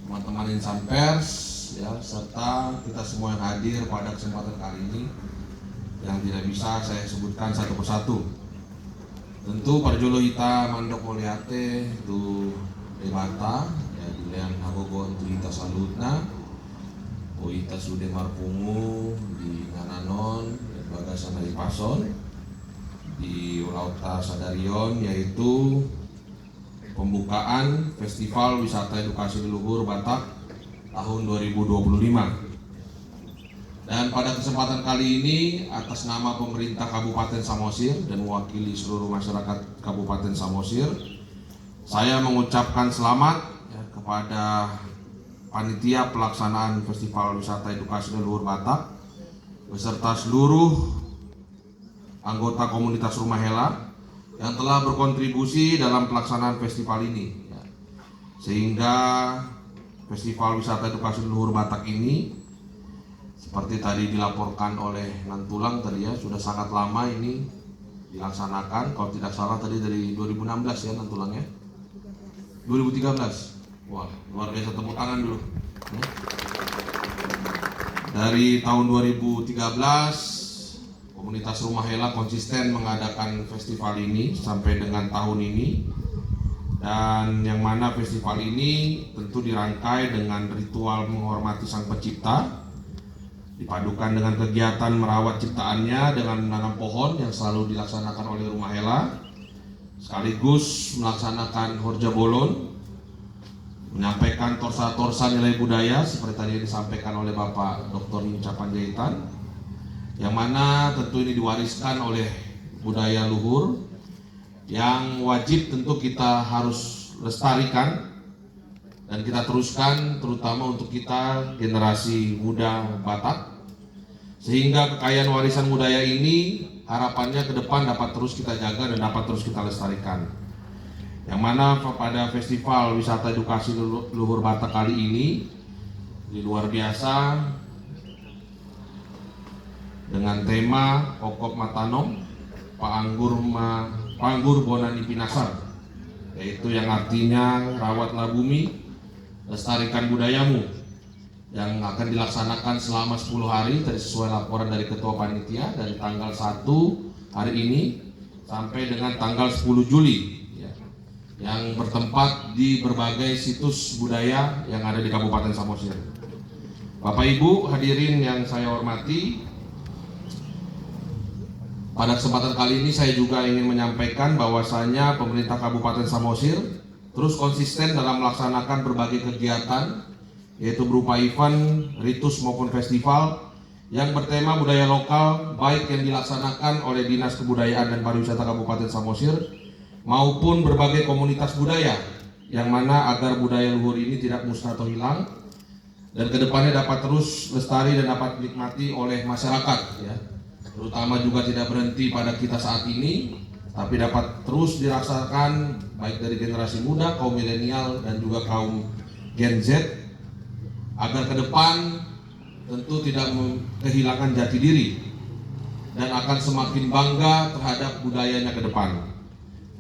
teman-teman insan pers, ya, serta kita semua yang hadir pada kesempatan kali ini. Yang tidak bisa saya sebutkan satu persatu. Tentu Parjolo Ita Mandok Moliate itu Debata, ya, Dulean Hagogo itu Ita Salutna, O Ita Sude Marpungu di Ngananon, Bagasan dari Pason, di Ulauta Sadarion, yaitu pembukaan Festival Wisata Edukasi Leluhur Batak tahun 2025. Dan pada kesempatan kali ini atas nama pemerintah Kabupaten Samosir dan mewakili seluruh masyarakat Kabupaten Samosir, saya mengucapkan selamat, ya, kepada panitia pelaksanaan Festival Wisata Edukasi Leluhur Batak beserta seluruh anggota komunitas Rumah Hela yang telah berkontribusi dalam pelaksanaan festival ini, ya. Sehingga Festival Wisata Edukasi Leluhur Batak ini, seperti tadi dilaporkan oleh Nantulang tadi, ya, sudah sangat lama ini dilaksanakan. Kalau tidak salah tadi dari 2016 ya Nantulang, ya, 2013. Wah, luar biasa, tepuk tangan dulu. Dari tahun 2013 komunitas Rumah Hela konsisten mengadakan festival ini sampai dengan tahun ini. Dan yang mana festival ini tentu dirangkai dengan ritual menghormati Sang Pencipta, dipadukan dengan kegiatan merawat ciptaannya dengan menanam pohon yang selalu dilaksanakan oleh Rumah Hela, sekaligus melaksanakan Horja Bolon, menyampaikan torsa-torsa nilai budaya seperti tadi disampaikan oleh Bapak Dr. Hinca Panjaitan, yang mana tentu ini diwariskan oleh budaya luhur yang wajib tentu kita harus lestarikan dan kita teruskan, terutama untuk kita generasi muda Batak, sehingga kekayaan warisan budaya ini harapannya ke depan dapat terus kita jaga dan dapat terus kita lestarikan. Yang mana pada Festival Wisata Edukasi Leluhur Batak kali ini luar biasa dengan tema Pokok Matanom Panggur Bonani Pinasar, yaitu yang artinya rawatlah bumi, lestarikan budayamu, yang akan dilaksanakan selama 10 hari tadi sesuai laporan dari Ketua Panitia dari tanggal 1 hari ini sampai dengan tanggal 10 Juli, ya, yang bertempat di berbagai situs budaya yang ada di Kabupaten Samosir. Bapak Ibu hadirin yang saya hormati, pada kesempatan kali ini saya juga ingin menyampaikan bahwasanya pemerintah Kabupaten Samosir terus konsisten dalam melaksanakan berbagai kegiatan, yaitu berupa event, ritus maupun festival yang bertema budaya lokal, baik yang dilaksanakan oleh Dinas Kebudayaan dan Pariwisata Kabupaten Samosir maupun berbagai komunitas budaya, yang mana agar budaya luhur ini tidak musnah atau hilang dan kedepannya dapat terus lestari dan dapat dinikmati oleh masyarakat, ya, terutama juga tidak berhenti pada kita saat ini, tapi dapat terus dirasakan baik dari generasi muda, kaum milenial dan juga kaum Gen Z, agar ke depan tentu tidak kehilangan jati diri dan akan semakin bangga terhadap budayanya ke depan.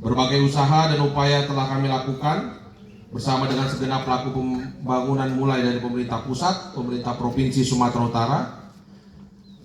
Berbagai usaha dan upaya telah kami lakukan bersama dengan segenap pelaku pembangunan, mulai dari pemerintah pusat, pemerintah Provinsi Sumatera Utara,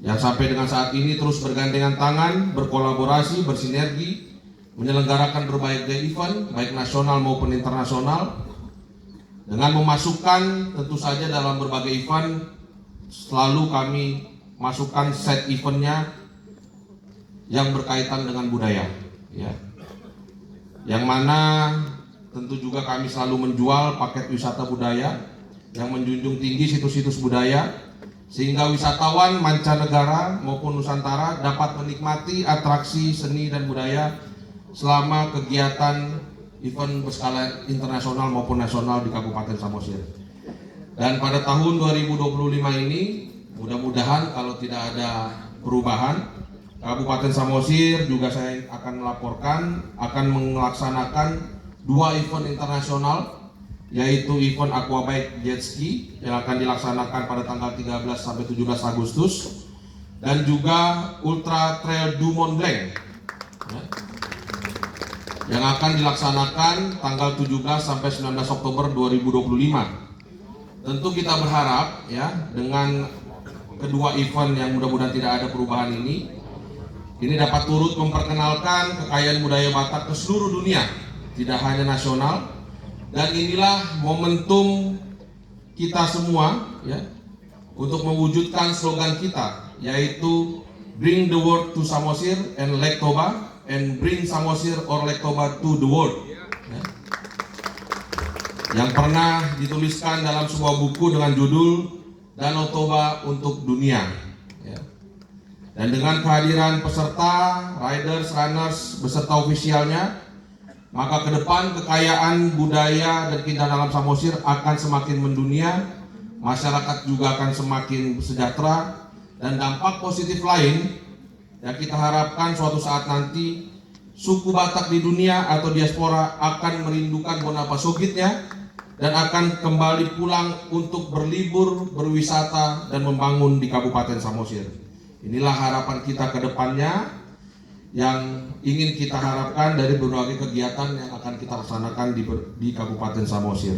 yang sampai dengan saat ini terus bergandengan tangan, berkolaborasi, bersinergi, menyelenggarakan berbagai event, baik nasional maupun internasional, dengan memasukkan tentu saja dalam berbagai event selalu kami masukkan set eventnya yang berkaitan dengan budaya, ya, yang mana tentu juga kami selalu menjual paket wisata budaya yang menjunjung tinggi situs-situs budaya, sehingga wisatawan mancanegara maupun Nusantara dapat menikmati atraksi seni dan budaya selama kegiatan event berskala internasional maupun nasional di Kabupaten Samosir. Dan pada tahun 2025 ini mudah-mudahan kalau tidak ada perubahan, Kabupaten Samosir juga saya akan melaporkan akan melaksanakan 2 event internasional, yaitu event Aquabike Jet Ski yang akan dilaksanakan pada tanggal 13 sampai 17 Agustus dan juga Ultra Trail du Mont Blanc, ya, yang akan dilaksanakan tanggal 17 sampai 19 Oktober 2025. tentu kita berharap ya dengan kedua event yang mudah-mudahan tidak ada perubahan ini dapat turut memperkenalkan kekayaan budaya Batak ke seluruh dunia, tidak hanya nasional. Dan inilah momentum kita semua ya untuk mewujudkan slogan kita, yaitu Bring the World to Samosir and Lake Toba, and Bring Samosir or Lake Toba to the World ya. Yang pernah dituliskan dalam sebuah buku dengan judul Danau Toba untuk Dunia ya. Dan dengan kehadiran peserta, riders, runners beserta ofisialnya, maka ke depan kekayaan budaya dan keindahan alam Samosir akan semakin mendunia, masyarakat juga akan semakin sejahtera, dan dampak positif lain yang kita harapkan suatu saat nanti suku Batak di dunia atau diaspora akan merindukan Bonapa Sogitnya dan akan kembali pulang untuk berlibur, berwisata, dan membangun di Kabupaten Samosir. Inilah harapan kita ke depannya yang ingin kita harapkan dari berbagai kegiatan yang akan kita laksanakan di Kabupaten Samosir.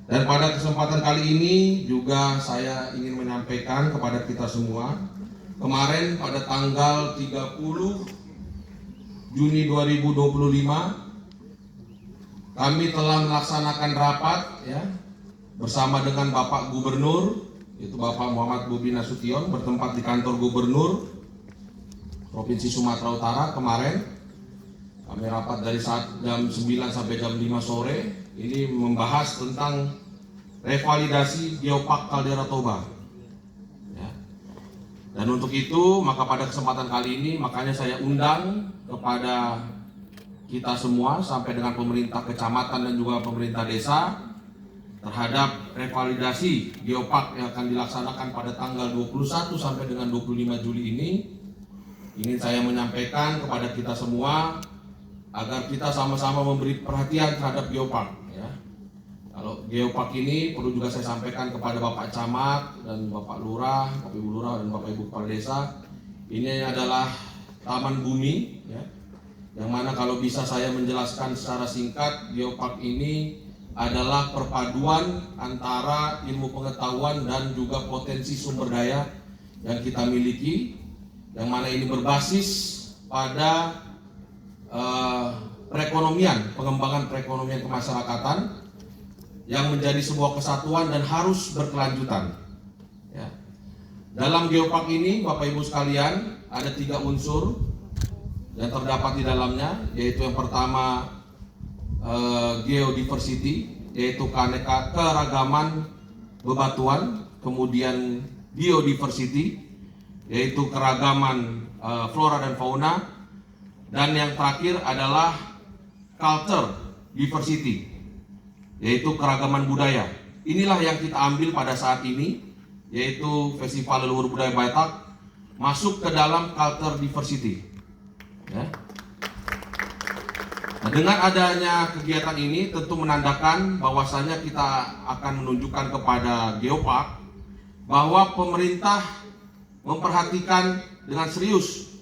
Dan pada kesempatan kali ini juga saya ingin menyampaikan kepada kita semua, kemarin pada tanggal 30 Juni 2025 kami telah melaksanakan rapat ya bersama dengan Bapak Gubernur, yaitu Bapak Muhammad Bobi Nasution, bertempat di kantor Gubernur Provinsi Sumatera Utara. Kemarin kami rapat dari jam 9 sampai jam 5 sore. Ini membahas tentang revalidasi Geopark Caldera Toba ya. Dan untuk itu maka pada kesempatan kali ini makanya saya undang kepada kita semua sampai dengan pemerintah kecamatan dan juga pemerintah desa terhadap revalidasi Geopark yang akan dilaksanakan pada tanggal 21 sampai dengan 25 Juli ini. Ingin saya menyampaikan kepada kita semua agar kita sama-sama memberi perhatian terhadap Geopark ya. Kalau Geopark ini perlu juga saya sampaikan kepada Bapak Camat dan Bapak Lurah, Bapak Ibu Lurah dan Bapak Ibu Kepala Desa, ini adalah taman bumi ya. Yang mana kalau bisa saya menjelaskan secara singkat, Geopark ini adalah perpaduan antara ilmu pengetahuan dan juga potensi sumber daya yang kita miliki, yang mana ini berbasis pada perekonomian, pengembangan perekonomian kemasyarakatan yang menjadi sebuah kesatuan dan harus berkelanjutan ya. Dalam Geopark ini Bapak Ibu sekalian ada 3 unsur yang terdapat di dalamnya, yaitu yang pertama geodiversity, yaitu keragaman bebatuan, kemudian biodiversity, yaitu keragaman flora dan fauna, dan yang terakhir adalah culture diversity, yaitu keragaman budaya. Inilah yang kita ambil pada saat ini, yaitu Festival Leluhur Budaya Batak masuk ke dalam culture diversity ya. Nah, dengan adanya kegiatan ini tentu menandakan bahwasanya kita akan menunjukkan kepada Geopark bahwa pemerintah memperhatikan dengan serius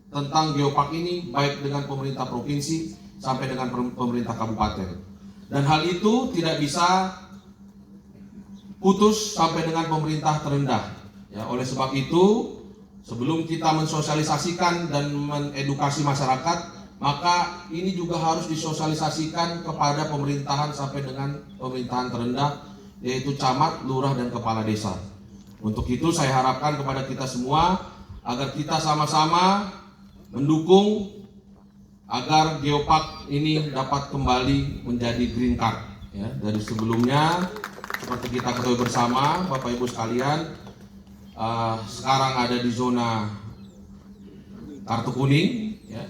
tentang Geopark ini, baik dengan pemerintah provinsi sampai dengan pemerintah kabupaten. Dan hal itu tidak bisa putus sampai dengan pemerintah terendah ya. Oleh sebab itu, sebelum kita mensosialisasikan dan mengedukasi masyarakat, maka ini juga harus disosialisasikan kepada pemerintahan sampai dengan pemerintahan terendah, yaitu camat, lurah, dan kepala desa. Untuk itu saya harapkan kepada kita semua agar kita sama-sama mendukung agar Geopark ini dapat kembali menjadi green card ya. Dari sebelumnya seperti kita ketahui bersama Bapak Ibu sekalian, sekarang ada di zona kartu kuning ya.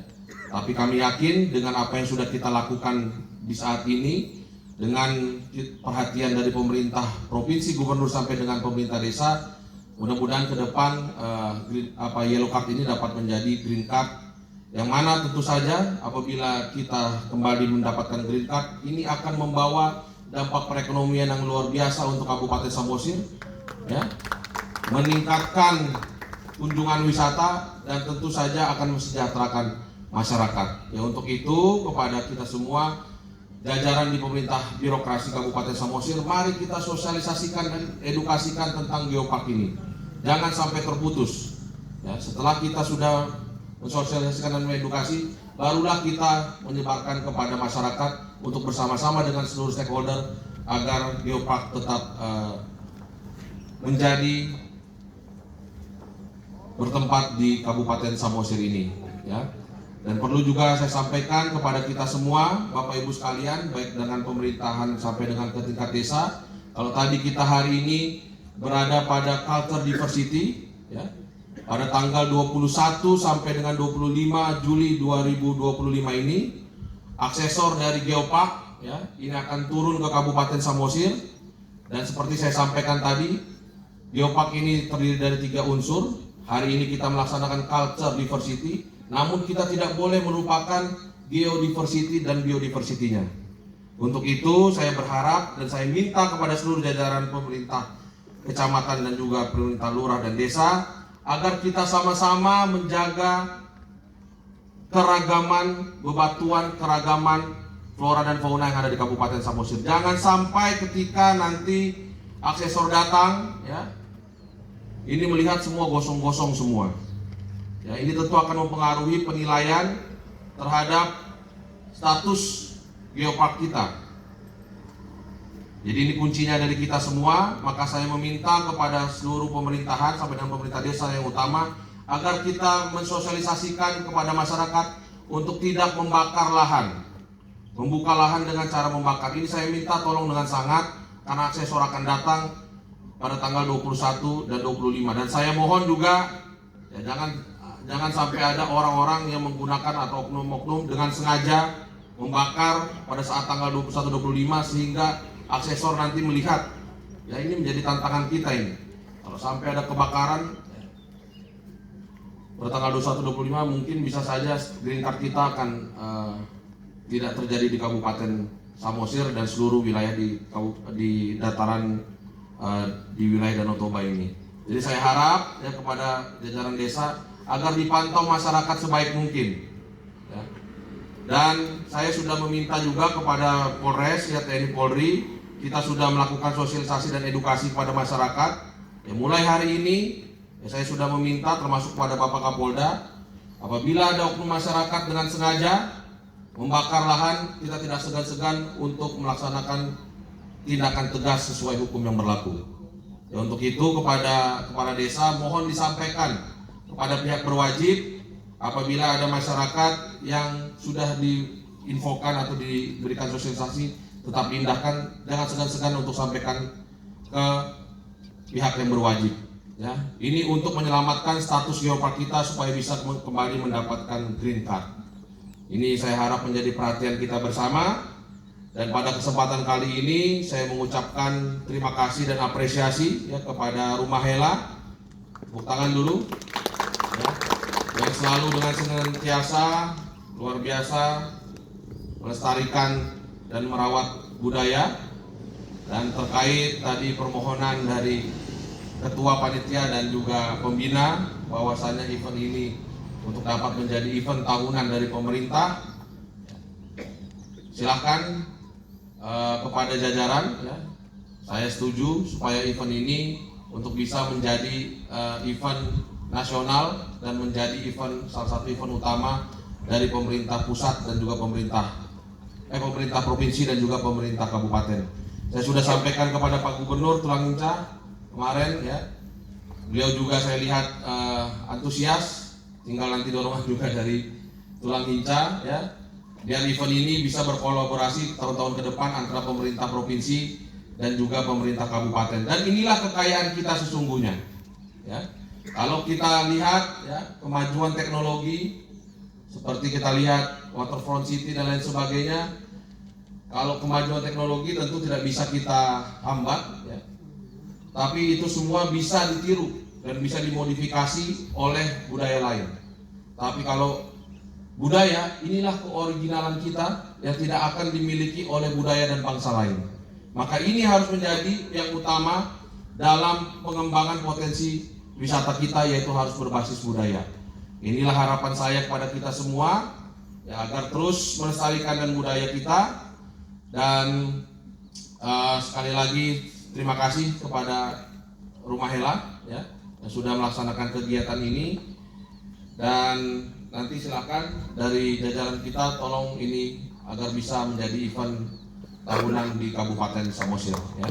Tapi kami yakin dengan apa yang sudah kita lakukan di saat ini, dengan perhatian dari pemerintah provinsi, gubernur sampai dengan pemerintah desa, mudah-mudahan ke depan yellow card ini dapat menjadi green card, yang mana tentu saja apabila kita kembali mendapatkan green card ini akan membawa dampak perekonomian yang luar biasa untuk Kabupaten Samosir ya. Meningkatkan kunjungan wisata dan tentu saja akan mesejahterakan masyarakat. Ya, untuk itu kepada kita semua jajaran di pemerintah birokrasi Kabupaten Samosir, mari kita sosialisasikan dan edukasikan tentang geopark ini. Jangan sampai terputus. Ya, setelah kita sudah mensosialisasikan dan mengedukasi, barulah kita menyebarkan kepada masyarakat untuk bersama-sama dengan seluruh stakeholder agar geopark tetap menjadi bertempat di Kabupaten Samosir ini. Ya. Dan perlu juga saya sampaikan kepada kita semua, Bapak Ibu sekalian, baik dengan pemerintahan sampai dengan ke tingkat desa. Kalau tadi kita hari ini berada pada Culture Diversity, ya, pada tanggal 21 sampai dengan 25 Juli 2025 ini, aksesor dari geopark, ya, ini akan turun ke Kabupaten Samosir. Dan seperti saya sampaikan tadi, geopark ini terdiri dari 3 unsur. Hari ini kita melaksanakan Culture Diversity. Namun kita tidak boleh melupakan geodiversity dan biodiversity-nya. Untuk itu saya berharap dan saya minta kepada seluruh jajaran pemerintah kecamatan dan juga pemerintah lurah dan desa agar kita sama-sama menjaga keragaman bebatuan, keragaman flora dan fauna yang ada di Kabupaten Samosir. Jangan sampai ketika nanti aksesor datang, ya, ini melihat semua gosong-gosong semua. Ya, ini tentu akan mempengaruhi penilaian terhadap status geopark kita. Jadi ini kuncinya dari kita semua. Maka saya meminta kepada seluruh pemerintahan sampai dengan pemerintah desa yang utama agar kita mensosialisasikan kepada masyarakat untuk tidak membakar lahan, membuka lahan dengan cara membakar. Ini saya minta tolong dengan sangat, karena aksesor akan datang pada tanggal 21 dan 25. Dan saya mohon juga, ya, jangan sampai ada orang-orang yang menggunakan atau oknum-oknum dengan sengaja membakar pada saat tanggal 21-25 sehingga aksesor nanti melihat. Ya, ini menjadi tantangan kita ini. Kalau sampai ada kebakaran pada tanggal 21-25 mungkin bisa saja green card kita akan tidak terjadi di Kabupaten Samosir dan seluruh wilayah di dataran di wilayah Danau Toba ini. Jadi saya harap, ya, kepada jajaran desa agar dipantau masyarakat sebaik mungkin, ya. Dan saya sudah meminta juga kepada Polres, ya, TNI Polri, kita sudah melakukan sosialisasi dan edukasi kepada masyarakat. Ya, mulai hari ini, ya, saya sudah meminta termasuk kepada Bapak Kapolda, apabila ada oknum masyarakat dengan sengaja membakar lahan, kita tidak segan-segan untuk melaksanakan tindakan tegas sesuai hukum yang berlaku. Ya, untuk itu kepada kepala desa mohon disampaikan kepada pihak berwajib apabila ada masyarakat yang sudah diinfokan atau diberikan sosialisasi tetap diindahkan, jangan segan-segan untuk sampaikan ke pihak yang berwajib. Ya, ini untuk menyelamatkan status geopark kita supaya bisa kembali mendapatkan green card. Ini saya harap menjadi perhatian kita bersama. Dan pada kesempatan kali ini saya mengucapkan terima kasih dan apresiasi, ya, kepada Rumah Hela. Tepuk tangan dulu. Ya, yang selalu dengan senantiasa luar biasa melestarikan dan merawat budaya. Dan terkait tadi permohonan dari Ketua Panitia dan juga Pembina bahwasanya event ini untuk dapat menjadi event tahunan dari pemerintah, silahkan kepada jajaran, ya, saya setuju supaya event ini untuk bisa menjadi event nasional dan menjadi salah satu event utama dari pemerintah pusat dan juga pemerintah provinsi dan juga pemerintah kabupaten. Saya sudah sampaikan kepada Pak Gubernur Tulang Hinca kemarin, ya, beliau juga saya lihat antusias, tinggal nanti dorongan juga dari Tulang Hinca, ya, biar event ini bisa berkolaborasi tahun-tahun ke depan antara pemerintah provinsi dan juga pemerintah kabupaten. Dan inilah kekayaan kita sesungguhnya, ya. Kalau kita lihat, ya, kemajuan teknologi seperti kita lihat waterfront city dan lain sebagainya, kalau kemajuan teknologi tentu tidak bisa kita hambat, ya. Tapi itu semua bisa ditiru dan bisa dimodifikasi oleh budaya lain. Tapi kalau budaya, inilah keoriginalan kita yang tidak akan dimiliki oleh budaya dan bangsa lain. Maka ini harus menjadi yang utama dalam pengembangan potensi wisata kita, yaitu harus berbasis budaya. Inilah harapan saya kepada kita semua, ya, agar terus melestarikan dan budaya kita Dan sekali lagi terima kasih kepada Rumah Hela ya, yang sudah melaksanakan kegiatan ini. Dan nanti silakan dari jajaran kita tolong ini agar bisa menjadi event tahunan di Kabupaten Samosir ya.